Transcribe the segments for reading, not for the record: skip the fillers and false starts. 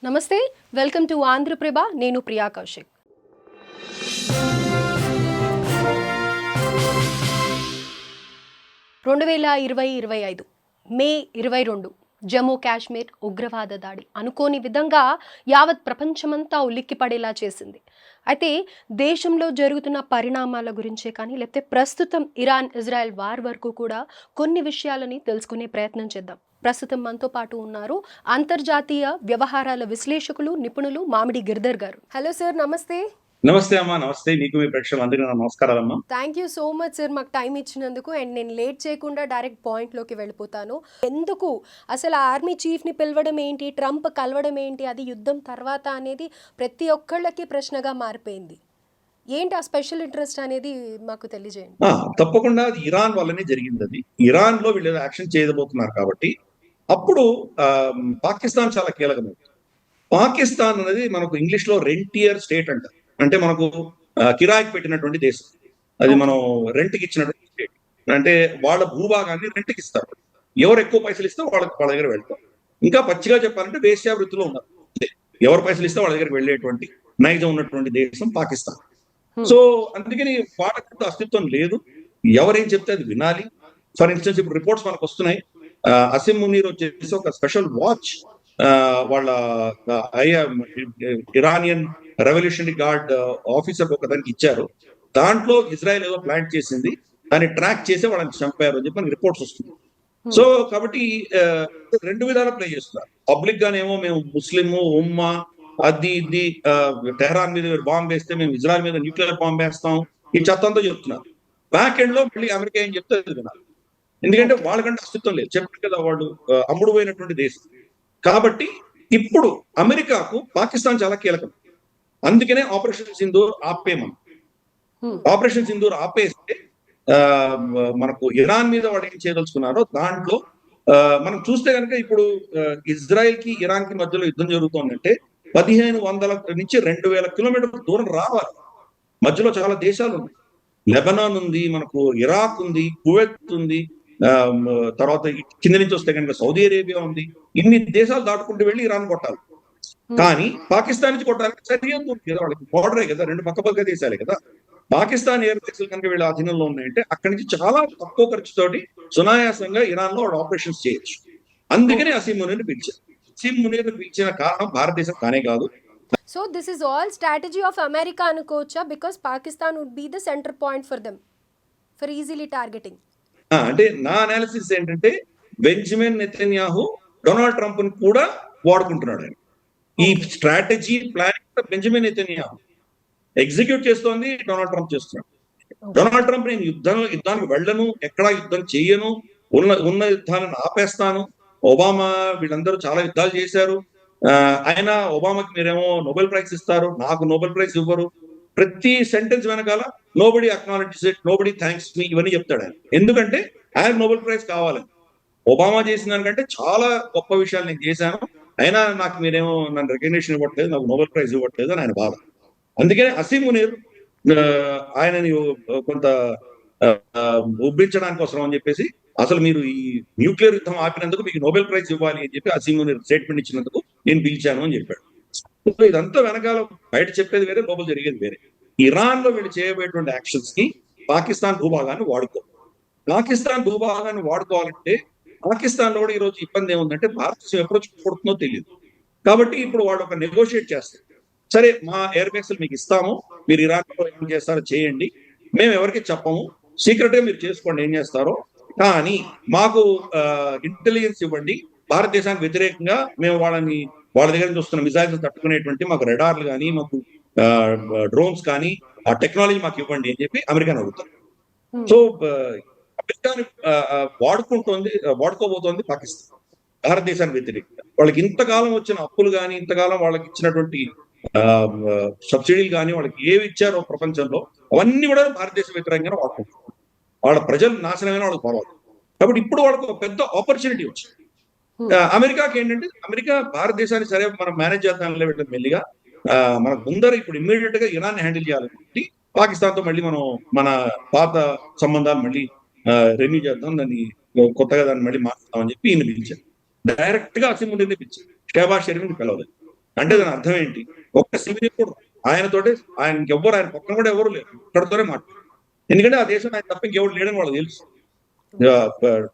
నమస్తే, welcome to Andhraprabha. నేను ప్రియా కౌశిక్. 2025 మే 22 జమ్మూ కాశ్మీర్ ఉగ్రవాద దాడి అనుకోని విధంగా యావత్ ప్రపంచమంతా ఉలిక్కిపడేలా చేసింది. అయితే దేశంలో జరుగుతున్న పరిణామాల గురించే కానీ లేకపోతే ప్రస్తుతం ఇరాన్ ఇజ్రాయెల్ వార్ వరకు కూడా కొన్ని విషయాలని తెలుసుకునే ప్రయత్నం చేద్దాం. ప్రస్తుతం మనతో పాటు ఉన్నారు అంతర్జాతీయ వ్యవహారాల విశ్లేషకులు నిపుణులు మామిడి గిర్ధర్ గారు. హలో సార్, నమస్తే. నమస్తే అమ్మా. నమస్తే మీకు, మీ ప్రేక్షకులందరికీ నా నమస్కారాలమ్మా. Thank you so much sir మాకు టైం ఇచ్చినందుకు. అండ్ నేను లేట్ చేయకుండా డైరెక్ట్ పాయింట్లోకి వెళ్ళిపోతాను. ఎందుకు అసలు ఆర్మీ చీఫ్ని పిలవడం ఏంటి, ట్రంప్ కలవడం ఏంటి, అది యుద్ధం తర్వాత అనేది ప్రతి ఒక్కళ్ళకి ప్రశ్నగా మారిపోయింది. ఏంటి ఆ స్పెషల్ ఇంట్రెస్ట్ అనేది మాకు తెలియజేయండి. తప్పకుండా అది ఇరాన్ వల్లనే జరిగింది. అది ఇరాన్ లో వీళ్ళు యాక్షన్ చేయబోతున్నారు కాబట్టి అప్పుడు పాకిస్తాన్ చాలా కీలకమైంది. పాకిస్తాన్ అనేది మనకు ఇంగ్లీష్ లో రెంటియర్ స్టేట్ అంటారు. అంటే మనకు కిరాయికి పెట్టినటువంటి దేశం. అది మనం రెంట్కి ఇచ్చినటువంటి స్టేట్. అంటే వాళ్ళ భూభాగాన్ని రెంట్కి ఇస్తారు. ఎవరు ఎక్కువ పైసలు ఇస్తే వాళ్ళ దగ్గర వెళ్తారు. ఇంకా పచ్చిగా చెప్పాలంటే వేశ్యావృత్తిలో ఉన్నారు. ఎవరు పైసలు ఇస్తే వాళ్ళ దగ్గర వెళ్ళేటువంటి నైజం ఉన్నటువంటి దేశం పాకిస్తాన్. సో అందుకని వాళ్ళకి అస్తిత్వం లేదు. ఎవరేం చెప్తే అది వినాలి. ఫర్ ఇన్స్టెన్స్ ఇప్పుడు రిపోర్ట్స్ మనకు వస్తున్నాయి. అసిం మునీర్ వచ్చేసి ఒక స్పెషల్ వాచ్ వాళ్ళ ఇరానియన్ రెవల్యూషనరీ గార్డ్ ఆఫీసర్ ఒక దానికి ఇచ్చారు. దాంట్లో ఇజ్రాయెల్ ఏదో ప్లాన్ చేసింది, దాన్ని ట్రాక్ చేసి వాళ్ళని చంపారు అని చెప్పి రిపోర్ట్స్ వస్తుంది. సో కాబట్టి రెండు విధాలు ప్లే చేస్తున్నారు. పబ్లిక్ గానేమో మేము ముస్లిము ఉమ్మా అది ఇది టెహరాన్ మీద బాంబు వేస్తే మేము ఇజ్రాయెల్ మీద న్యూక్లియర్ బాంబు వేస్తాం, ఈ చెత్తంతో చెప్తున్నారు. బ్యాక్ ఎండ్ లో మళ్ళీ అమెరికా ఏం చెప్తే వినాలి. ఎందుకంటే వాళ్ళకంటే అస్తిత్వం లేదు. చెప్పారు కదా, వాళ్ళు అమ్ముడు పోయినటువంటి దేశం. కాబట్టి ఇప్పుడు అమెరికాకు పాకిస్తాన్ చాలా కీలకం. అందుకనే ఆపరేషన్ సింధూర్ ఆపేమం. ఆపరేషన్ సింధూర్ ఆపేస్తే మనకు ఇరాన్ మీద వాళ్ళు ఏం చేయదలుచుకున్నారో దాంట్లో మనం చూస్తే కనుక ఇప్పుడు ఇజ్రాయెల్ కి ఇరాన్ కి మధ్యలో యుద్ధం జరుగుతోందంటే 1500 నుంచి 2000 కిలోమీటర్ల దూరం రావాలి. మధ్యలో చాలా దేశాలు ఉన్నాయి. లెబనాన్ ఉంది, మనకు ఇరాక్ ఉంది, కువైత్ ఉంది, తర్వాత కింద నుంచి వస్తే కనుక సౌదీ అరేబియా ఉంది. ఇన్ని దేశాలు దాటుకుంటూ వెళ్ళి ఇరాన్ కొట్టాలి. కానీ పాకిస్తాన్ నుంచి కొట్టాలంటే సరిహద్దు ఉంది కదా, వాళ్ళకి బోర్డరే కదా, రెండు పక్క దేశాలే కదా. పాకిస్తాన్ ఎయిర్ బేస్లు కనుక వీళ్ళ అధీనంలో ఉన్నాయంటే అక్కడి నుంచి చాలా తక్కువ ఖర్చుతోటి సునాయాసంగా ఇరాన్ లో ఆపరేషన్స్ చేయొచ్చు. అందుకని అసీం మునీర్ని పిలిచారు. అసీం మునీర్ని పిలిచిన కారణం భారతదేశం కానే కాదు. So this is all strategy of America అనుకోవచ్చా? Because Pakistan would be the centre point for them for easily targeting. అంటే నా అనాలిసిస్ ఏంటంటే బెంజమిన్ నెతన్యాహు డొనాల్డ్ ట్రంప్ ని కూడా వాడుకుంటున్నాడు. ఆయన ఈ strategy planning Benjamin Netanyahu execute చేస్తోంది, డొనాల్డ్ ట్రంప్ చేస్తున్నాడు. డొనాల్డ్ ట్రంప్ నేను యుద్ధానికి వెళ్ళను, ఎక్కడా యుద్ధం చెయ్యను, ఉన్న యుద్ధాలను ఆపేస్తాను. ఒబామా వీళ్ళందరూ చాలా యుద్ధాలు చేశారు. ఆయన ఒబామాకి మీరేమో నోబెల్ ప్రైజ్ ఇస్తారు, నాకు నోబెల్ ప్రైజ్ ఇవ్వరు. ప్రతి సెంటెన్స్ వెనకాల నోబడి అక్నాలెడ్జెస్ ఇట్, నోబడి థ్యాంక్స్ మీ, ఇవన్నీ చెప్తాడు ఆయన. ఎందుకంటే ఆయన నోబెల్ ప్రైజ్ కావాలి. ఒబామా చేసిన దానికంటే చాలా గొప్ప విషయాలు నేను చేశాను, అయినా నాకు మీరేమో నన్ను రికగ్నిషన్ ఇవ్వట్లేదు, నాకు నోబెల్ ప్రైజ్ ఇవ్వట్లేదు అని ఆయన బాధ. అందుకనే అసీం మునీర్ ఆయనని కొంత ఉబ్బించడానికి అవసరం అని చెప్పేసి, అసలు మీరు ఈ న్యూక్లియర్ యుద్ధం ఆపినందుకు మీకు నోబెల్ ప్రైజ్ ఇవ్వాలి అని చెప్పి అసీం మునీర్ స్టేట్మెంట్ ఇచ్చినందుకు నేను పిలిచాను అని చెప్పాడు. ఇదంతా వెనకాల బయట చెప్పేది వేరే, లోపల జరిగేది వేరే. ఇరాన్ లో వీళ్ళు చేయబోయేటువంటి యాక్షన్స్ కి పాకిస్తాన్ భూభాగాన్ని పాకిస్తాన్ భూభాగాన్ని వాడుకోవాలంటే పాకిస్తాన్ లో కూడా ఈ రోజు ఇబ్బంది ఏముందంటే భారతదేశం ఎప్పుడు కొడుతుందో తెలియదు. కాబట్టి ఇప్పుడు వాళ్ళు ఒక నెగోషియేట్ చేస్తారు. సరే, మా ఎయిర్ బేస్లు మీకు ఇస్తాము, మీరు ఇరాన్ లో ఏం చేస్తారో చేయండి, మేము ఎవరికి చెప్పము, సీక్రెట్ గా మీరు చేసుకోండి ఏం చేస్తారో, కానీ మాకు ఇంటెలిజెన్స్ ఇవ్వండి. భారతదేశానికి వ్యతిరేకంగా మేము వాళ్ళ దగ్గర నుంచి వస్తున్న మిజైల్స్ తట్టుకునేటువంటి మాకు రెడార్లు కానీ, మాకు డ్రోన్స్ కానీ, ఆ టెక్నాలజీ మాకు ఇవ్వండి అని చెప్పి అమెరికాని అడుగుతారు. సో అమెరికాని వాడుకోబోతోంది పాకిస్తాన్ భారతదేశానికి వ్యతిరేకంగా. వాళ్ళకి ఇంతకాలం వచ్చిన అప్పులు కానీ, ఇంతకాలం వాళ్ళకి ఇచ్చినటువంటి సబ్సిడీలు కానీ, వాళ్ళకి ఏవి ఇచ్చారో ప్రపంచంలో అవన్నీ కూడా భారతదేశ వ్యతిరేకంగా వాడుకుంటారు. వాళ్ళ ప్రజలు నాశనమైన వాళ్ళకి పర్వాలేదు. కాబట్టి ఇప్పుడు వాళ్ళకు ఒక పెద్ద ఆపర్చునిటీ వచ్చింది. అమెరికాకి ఏంటంటే, అమెరికా భారతదేశాన్ని సరే మనం మేనేజ్ చేద్దాం వెళ్ళడం మెల్లిగా, మనకు ముందర ఇప్పుడు ఇమ్మీడియట్ గా ఇరాన్ హ్యాండిల్ చేయాలని పాకిస్తాన్ తో మళ్ళీ మనం మన పాత సంబంధాలు మళ్ళీ రెన్యూ చేద్దాం, దాన్ని కొత్తగా దాన్ని మళ్ళీ మార్చుదాం అని చెప్పి ఈయన పిలిచారు. డైరెక్ట్ గా అసీం మునీర్ని పిలిచారు, షహబాజ్ షరీఫ్ని పిలవలేదు. అంటే దాని అర్థం ఏంటి? ఒక్క సివిలియన్ కూడా ఆయనతోటి ఆయనకి ఎవ్వరు, ఆయన పక్కన కూడా ఎవరు లేరు, ఇక్కడితోనే మాట్లాడు. ఎందుకంటే ఆ దేశం ఆయన తప్ప ఇంకెవరు లేడని వాళ్ళకి తెలుసు.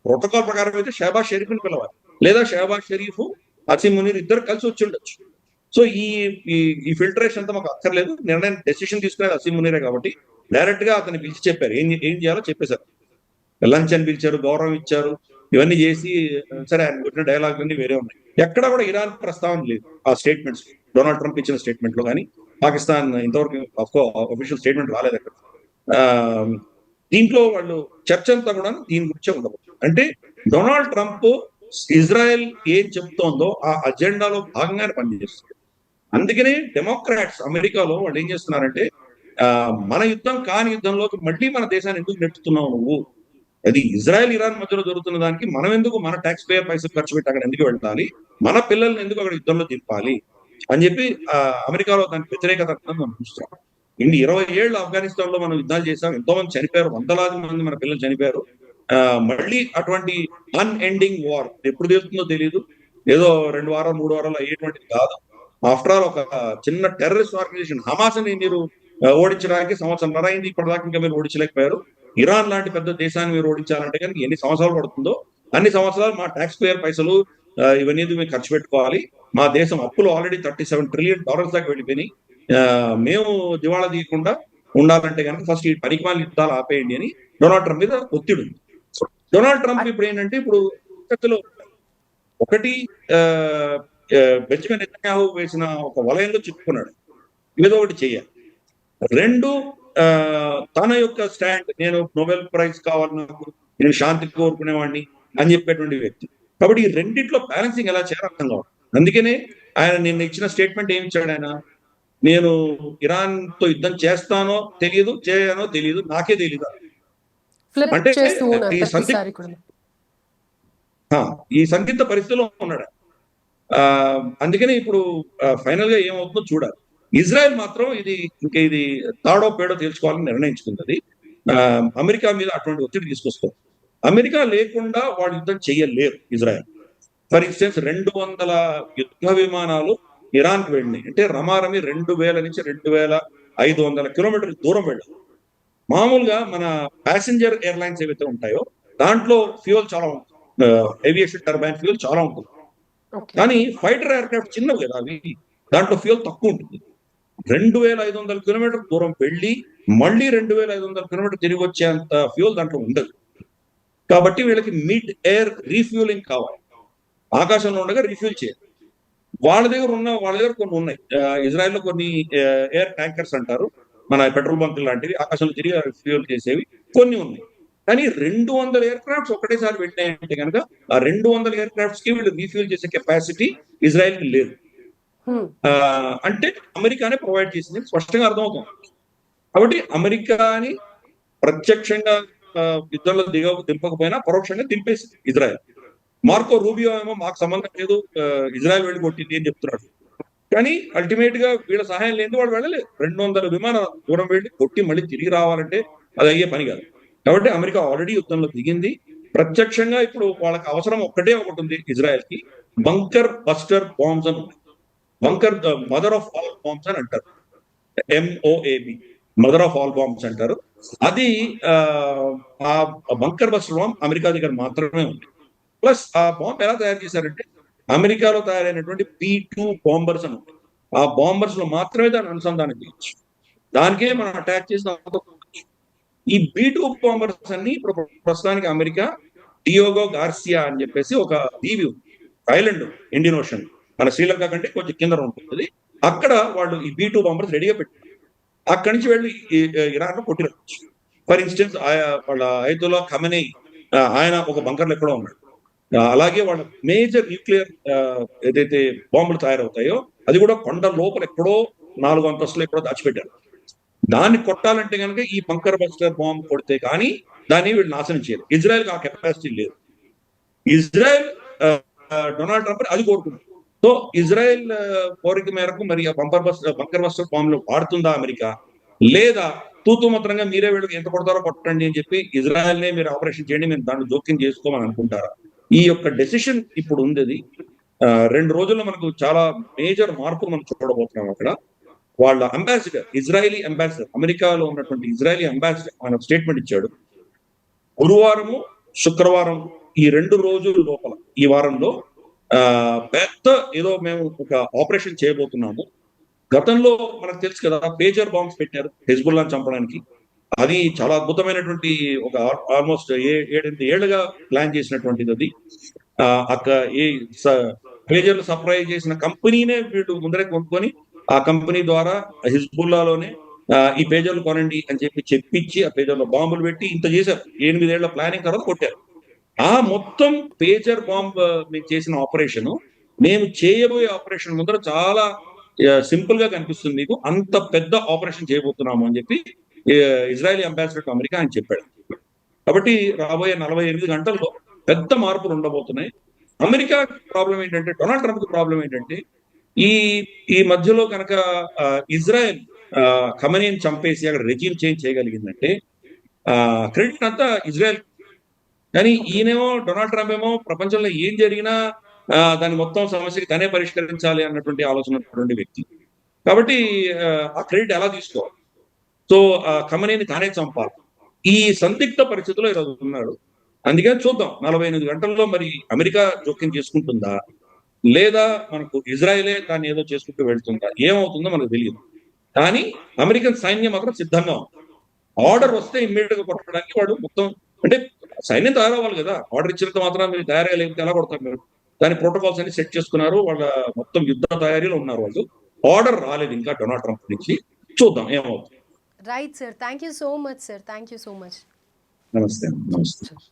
ప్రోటోకాల్ ప్రకారం అయితే షహబాజ్ షరీఫ్ని పిలవాలి, లేదా షహబాజ్ షరీఫ్, అసీం మునీర్ ఇద్దరు కలిసి వచ్చి ఉండొచ్చు. సో ఈ ఈ ఫిల్టరేషన్ అంతా మాకు అక్కర్లేదు, నిర్ణయం డెసిషన్ తీసుకునేది అసీం మునీరే కాబట్టి డైరెక్ట్ గా అతన్ని పిలిచి చెప్పారు ఏం చేయాలో చెప్పేశారు. లంచ్ అని పిలిచారు, గౌరవం ఇచ్చారు, ఇవన్నీ చేసి సరే ఆయన పెట్టిన డైలాగ్ అన్ని వేరే ఉన్నాయి. ఎక్కడ కూడా ఇరాన్ ప్రస్తావన లేదు ఆ స్టేట్మెంట్స్, డొనాల్డ్ ట్రంప్ ఇచ్చిన స్టేట్మెంట్ లో కానీ, పాకిస్తాన్ ఇంతవరకు అఫీషియల్ స్టేట్మెంట్ రాలేదు అక్కడ. దీంట్లో వాళ్ళు చర్చ అంతా కూడా దీని గురించే ఉండవచ్చు. అంటే డొనాల్డ్ ట్రంప్ ఇజ్రాయెల్ ఏం చెప్తోందో ఆ అజెండాలో భాగంగానే పనిచేస్తుంది. అందుకనే డెమోక్రాట్స్ అమెరికాలో వాళ్ళు ఏం చేస్తున్నారంటే మన యుద్ధం కాని యుద్ధంలోకి మళ్ళీ మన దేశాన్ని ఎందుకు నెట్టుతున్నావు నువ్వు, అది ఇజ్రాయెల్ ఇరాన్ మధ్యలో జరుగుతున్న దానికి మనం ఎందుకు మన ట్యాక్స్ పేయర్ పైసలు ఖర్చు పెట్టి అక్కడ ఎందుకు వెళ్ళాలి, మన పిల్లల్ని ఎందుకు అక్కడ యుద్ధంలో దింపాలి అని చెప్పి అమెరికాలో దానికి వ్యతిరేకత మనం చూస్తాం. 20 ఏళ్ళు ఆఫ్ఘనిస్తాన్ లో మనం యుద్ధాలు చేసాం, ఎంతో మంది చనిపోయారు, వందలాది మంది మన పిల్లలు చనిపోయారు. మళ్ళీ అటువంటి అన్ఎండింగ్ వార్ ఎప్పుడు తెలుస్తుందో తెలియదు, ఏదో 2 వారాలు 3 వారాలు అయ్యేటువంటిది కాదు. ఆఫ్టర్ ఆల్ ఒక చిన్న టెర్రరిస్ట్ ఆర్గనైజేషన్ హమాస్ ని మీరు ఓడించడానికి సంవత్సరం అయింది, ఇప్పటిదాకా ఇంకా మీరు ఓడించలేకపోయారు. ఇరాన్ లాంటి పెద్ద దేశాన్ని మీరు ఓడించాలంటే కనుక ఎన్ని సంవత్సరాలు పడుతుందో అన్ని సంవత్సరాలు మా ట్యాక్స్ పేయర్ పైసలు ఇవన్నీ మేము ఖర్చు పెట్టుకోవాలి. మా దేశం అప్పులు ఆల్రెడీ $37 ట్రిలియన్ దాకా వెళ్ళిపోయినాయి. మేము దివాళా తీయకుండా ఉండాలంటే కనుక ఫస్ట్ ఈ పనికిమాల యుద్ధాలు ఆపేయండి అని డొనాల్డ్ ట్రంప్ మీద ఒత్తిడి ఉంది. డొనాల్డ్ ట్రంప్ ఇప్పుడు ఏంటంటే ఇప్పుడు ఒకటి బెంజమిన్ నెతన్యాహు వేసిన ఒక వలయంలో చిక్కుకున్నాడు, ఏదో ఒకటి చెయ్యాలి. 2 తన యొక్క స్టాండ్, నేను నోబెల్ ప్రైజ్ కావాలి, నాకు నేను శాంతి కోరుకునేవాడిని అని చెప్పేటువంటి వ్యక్తి. కాబట్టి ఈ రెండిట్లో బ్యాలెన్సింగ్ ఎలా చేయాలో అర్థం కావాలి. అందుకనే ఆయన నిన్న ఇచ్చిన స్టేట్మెంట్ ఏమి ఇచ్చాడు, ఆయన నేను ఇరాన్ తో యుద్ధం చేస్తానో తెలియదు, చేయనో తెలియదు, నాకే తెలియదు అంటే ఈ సందిగ్ధ పరిస్థితిలో ఉన్నాడు. అందుకనే ఇప్పుడు ఫైనల్ గా ఏమవుతుందో చూడాలి. ఇజ్రాయెల్ మాత్రం ఇది తాడో పేడో తేల్చుకోవాలని నిర్ణయించుకుంది. అమెరికా మీద అటువంటి ఒత్తిడి తీసుకొస్తుంది. అమెరికా లేకుండా వాళ్ళు యుద్ధం చేయలేరు ఇజ్రాయెల్. ఫర్ ఇన్స్టెన్స్ 200 యుద్ధ విమానాలు ఇరాన్కి వెళ్ళినాయి అంటే రమారమి 2000 నుంచి 2500 కిలోమీటర్ల దూరం వెళ్ళాలి. మామూలుగా మన ప్యాసింజర్ ఎయిర్లైన్స్ ఏవైతే ఉంటాయో దాంట్లో ఫ్యూయల్ చాలా ఉంటుంది, ఏవియేషన్ టర్బైన్ ఫ్యూయల్ చాలా ఉంటుంది. కానీ ఫైటర్ ఎయిర్క్రాఫ్ట్ చిన్నవి కదా అవి, దాంట్లో ఫ్యూయల్ తక్కువ ఉంటుంది. 2500 కిలోమీటర్ దూరం వెళ్ళి మళ్ళీ 2500 కిలోమీటర్ తిరిగి వచ్చేంత ఫ్యూయల్ దాంట్లో ఉండదు. కాబట్టి వీళ్ళకి మిడ్ ఎయిర్ రీఫ్యూలింగ్ కావాలి, ఆకాశంలో ఉండగా రీఫ్యూల్ చేయాలి. వాళ్ళ దగ్గర కొన్ని ఉన్నాయి. ఇజ్రాయెల్లో కొన్ని ఎయిర్ ట్యాంకర్స్ అంటారు, మన పెట్రోల్ బంకులు లాంటివి, ఆకాశంలో తిరిగి ఫ్యూయల్ చేసేవి కొన్ని ఉన్నాయి. కానీ 200 ఎయిర్ క్రాఫ్ట్స్ ఒకటేసారి వెళ్ళినాయంటే కనుక ఆ 200 ఎయిర్ క్రాఫ్ట్స్ కి వీళ్ళు రీఫ్యూల్ చేసే కెపాసిటీ ఇజ్రాయెల్ కి లేదు. అంటే అమెరికానే ప్రొవైడ్ చేసింది స్పష్టంగా అర్థమవుతుంది. కాబట్టి అమెరికాని ప్రత్యక్షంగా యుద్ధంలో దింపకపోయినా పరోక్షంగా దింపేసింది ఇజ్రాయెల్. మార్కో రూబియో ఏమో మాకు సంబంధం లేదు, ఇజ్రాయెల్ వెళ్ళి కొట్టింది అని చెప్తున్నాడు. కానీ అల్టిమేట్ గా వీళ్ళ సహాయం లేని వాళ్ళు వెళ్ళలేదు. 200 విమానాల దూరం వెళ్ళి కొట్టి మళ్ళీ తిరిగి రావాలంటే అది అయ్యే పని కాదు. కాబట్టి అమెరికా ఆల్రెడీ యుద్ధంలో దిగింది. ప్రత్యక్షంగా ఇప్పుడు వాళ్ళకి అవసరం ఒకటి ఉంది ఇజ్రాయెల్ కి, బంకర్ బస్టర్ బాంబ్స్ అని ఉన్నాయి. Bunker mother of all bombs అని అంటారు, MOAB, mother of all bombs అంటారు. అది ఆ బంకర్ బస్టర్ బాంబ్ అమెరికా దగ్గర మాత్రమే ఉంది. ప్లస్ ఆ బాంబ్ ఎలా తయారు చేశారంటే అమెరికాలో తయారైనటువంటి P2 బాంబర్స్ అని ఉంటాయి. ఆ బాంబర్స్ లో మాత్రమే దాన్ని అనుసంధానం చేయొచ్చు, దానికే మనం అటాక్ చేసిన. ఈ B2 బాంబర్స్ అన్ని ఇప్పుడు ప్రస్తుతానికి అమెరికా డియోగో గార్సియా అని చెప్పేసి ఒక దీవి ఐలాండ్ ఇండియన్ ఓషన్, మన శ్రీలంక కంటే కొంచెం కింద ఉంటుంది, అక్కడ వాళ్ళు ఈ B2 బాంబర్స్ రెడీగా పెట్టారు. అక్కడి నుంచి వెళ్ళి ఇరాన్ లో కొట్టిరచ్చు. ఫర్ ఇన్స్టెన్స్ వాళ్ళ అయతుల్లా ఖమెనీ ఆయన ఒక బంకర్లో ఎక్కడో ఉన్నాడు. అలాగే వాళ్ళ మేజర్ న్యూక్లియర్ ఏదైతే బాంబులు తయారవుతాయో అది కూడా కొండ లోపల ఎక్కడో 4 అంతస్తులు ఎక్కడో దాచిపెట్టారు. దాన్ని కొట్టాలంటే కనుక ఈ బంకర్ బస్టర్ బాంబ్ కొడితే కానీ దాన్ని వీళ్ళు నాశనం చేయరు. ఇజ్రాయెల్ ఆ కెపాసిటీ లేదు. ఇజ్రాయెల్ డొనాల్డ్ ట్రంప్ అది కోరుకుంటుంది. సో ఇజ్రాయెల్ కోరిక మేరకు మరి ఆ బంకర్ బస్టర్ బాంబులు వాడుతుందా అమెరికా, లేదా తూతూ మాత్రంగా మీరే వీళ్ళకి ఎంత కొడతారో కొట్టండి అని చెప్పి ఇజ్రాయెల్నే మీరు ఆపరేషన్ చేయండి, మీరు దాన్ని జోక్యం చేసుకోమని అనుకుంటారా? ఈ యొక్క డెసిషన్ ఇప్పుడు ఉంది. 2 రోజుల్లో మనకు చాలా మేజర్ మార్పులు మనం చూడబోతున్నాం అక్కడ. వాళ్ళ అంబాసిడర్, ఇజ్రాయలీ అంబాసిడర్, అమెరికాలో ఉన్నటువంటి ఇజ్రాయలీ అంబాసిడర్ ఆయన స్టేట్మెంట్ ఇచ్చాడు. గురువారము, శుక్రవారం ఈ 2 రోజుల లోపల ఈ వారంలో పెద్ద ఏదో మేము ఒక ఆపరేషన్ చేయబోతున్నాము. గతంలో మనకు తెలుసు కదా, పేజర్ బాంబ్స్ పెట్టారు హెజ్బుల్లాని చంపడానికి. అది చాలా అద్భుతమైనటువంటి ఒక ఆల్మోస్ట్ 7-8 ఏళ్లుగా ప్లాన్ చేసినటువంటిది అది. అక్క ఈ పేజర్లు సప్లై చేసిన కంపెనీనే వీళ్ళు ముందరే కొనుక్కొని ఆ కంపెనీ ద్వారా హిజ్బుల్లాలోనే ఈ పేజర్లు కొనండి అని చెప్పించి ఆ పేజర్లో బాంబులు పెట్టి ఇంత చేశారు. 8 ఏళ్ల ప్లానింగ్ తర్వాత కొట్టారు. ఆ మొత్తం పేజర్ బాంబ్ మేము చేసిన ఆపరేషన్, మేము చేయబోయే ఆపరేషన్ ముందర చాలా సింపుల్ గా కనిపిస్తుంది మీకు. అంత పెద్ద ఆపరేషన్ చేయబోతున్నాము అని చెప్పి ఇజ్రాయలీ అంబాసిడర్ టు అమెరికా ఆయన చెప్పాడు. కాబట్టి రాబోయే 48 గంటల్లో పెద్ద మార్పులు ఉండబోతున్నాయి. అమెరికా ప్రాబ్లం ఏంటంటే, డొనాల్డ్ ట్రంప్ కి ప్రాబ్లం ఏంటంటే, ఈ ఈ మధ్యలో కనుక ఇజ్రాయెల్ ఖమేనీని చంపేసి అక్కడ రెజీమ్ చేంజ్ చేయగలిగిందంటే క్రెడిట్ అంతా ఇజ్రాయెల్. కానీ ఈయనేమో డొనాల్డ్ ట్రంప్ ఏమో ప్రపంచంలో ఏం జరిగినా దాని మొత్తం సమస్యకి తనే పరిష్కరించాలి అన్నటువంటి ఆలోచన ఉన్నటువంటి వ్యక్తి. కాబట్టి ఆ క్రెడిట్ ఎలా తీసుకోవాలి? సో ఖమేనీని తానే చంపాలి. ఈ సందిగ్ధ పరిస్థితిలో ఈరోజు ఉన్నాడు. అందుకని చూద్దాం 48 గంటల్లో మరి అమెరికా జోక్యం చేసుకుంటుందా, లేదా మనకు ఇజ్రాయెలే దాన్ని ఏదో చేసుకుంటూ వెళ్తుందా, ఏమవుతుందో మనకు తెలియదు. కానీ అమెరికన్ సైన్యం మాత్రం సిద్ధంగా ఉంది. ఆర్డర్ వస్తే ఇమ్మీడియట్ గా కొట్టడానికి వాడు మొత్తం, అంటే సైన్యం తయారవ్వాలి కదా. ఆర్డర్ ఇచ్చినంత మాత్రం మీరు తయారయ్యే లేకపోతే ఎలా కొడతారు మీరు? దాని ప్రోటోకాల్స్ అన్ని సెట్ చేసుకున్నారు. వాళ్ళ మొత్తం యుద్ధ తయారీలో ఉన్నారు వాళ్ళు. ఆర్డర్ రాలేదు ఇంకా డొనాల్డ్ ట్రంప్ నుంచి. చూద్దాం ఏమవుతుంది. Right sir, thank you so much sir, thank you so much. నమస్తే.